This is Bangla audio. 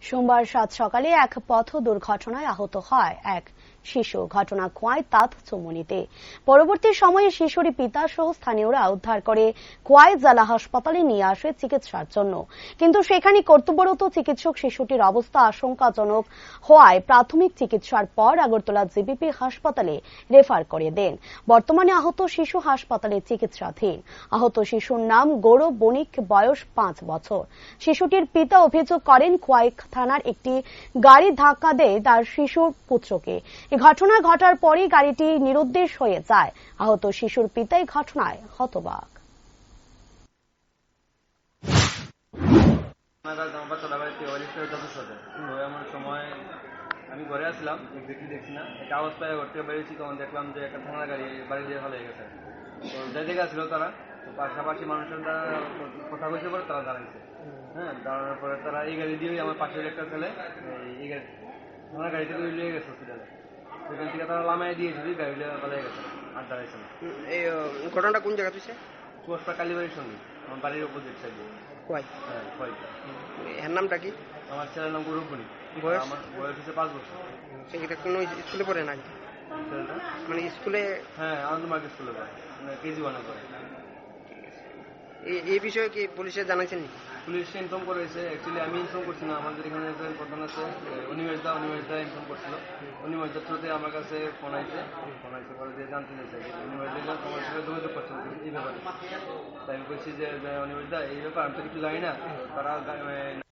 সোমবার সাত সকালে এক পথ দুর্ঘটনায় আহত হয় এক শিশু। ঘটনা খোয়াই তাঁত চৌমুহনীতে। পরবর্তী সময়ে শিশুর পিতা সহ স্থানীয়রা উদ্ধার করে খোয়াই জেলা হাসপাতালে নিয়ে আসে চিকিৎসার জন্য, কিন্তু সেখানে কর্তব্যরত চিকিৎসক শিশুটির অবস্থা আশঙ্কাজনক হওয়ায় প্রাথমিক চিকিৎসার পর আগরতলা জিবিপি হাসপাতালে রেফার করে দেন। বর্তমানে আহত শিশু হাসপাতালে চিকিৎসাধীন। আহত শিশুর নাম গৌরব বণিক, বয়স 5 বছর। শিশুটির পিতা অভিযোগ করেন খোয়াই থানার একটি গাড়ি ধাক্কা দেয় তার শিশুর পুত্রকে। এই ঘটনা ঘটার পরই গাড়িটি নিরুদ্দেশ হয়ে যায়। আহত শিশুর পিতা এই ঘটনায় হতবাক। আমি ঘরে আসলাম, দেখছি না একটা অবস্থায় ঘর থেকে বেরিয়েছি, তখন দেখলাম যে একটা থানা গাড়ি বাড়ি দিয়ে ফেলে গেছে। তো যে জায়গা ছিল তারা পাশাপাশি মানুষেরা কথা বলতে পারে, তারা দাঁড়াইছে। হ্যাঁ, দাঁড়ানোর পরে তারা এই গাড়ি দিয়ে আমার পাশের একটা ছেলে এই গাড়ি থানা গাড়ি থেকে নিয়ে গেছে হসপিটালে। সেখান থেকে তারা লামাই দিয়েছিল, গাড়ি ফেলে গেছে আর দাঁড়াইছে না। এই ঘটনাটা কোন জায়গা তুইছে? চুয়াশটা কালীবাড়ির সঙ্গে, আমার বাড়ির অপোজিট সাইডে। হ্যাঁ, এর নামটা কি? আমার ছেলের নাম গৌরব বণিক। বয়স? আমার বয়স হচ্ছে 5 বছর। সেটা কোনো স্কুলে পড়ে নাই? মানে স্কুলে? হ্যাঁ, আনন্দমার্গ স্কুলে পড়ে, কেজি 1-এ পড়ে। এই বিষয়ে কি পুলিশে জানাইছেন? পুলিশ ইনফর্ম করেছে। অ্যাকচুয়ালি আমি ইনফর্ম করছি না, আমাদের এখানে প্রধান আছে অনিমেষদা ইনফর্ম করছিল। অনিমেষদার থ্রুতে আমার কাছে ফোন আইছে পরে যে জানতে চাইছে অনিমেষদা তোমার সাথে যোগাযোগ করছেন এই ব্যাপারে। তাই আমি বলছি যে অনিমেষদা এই ব্যাপার আমি তো কিছু জানি না। তারা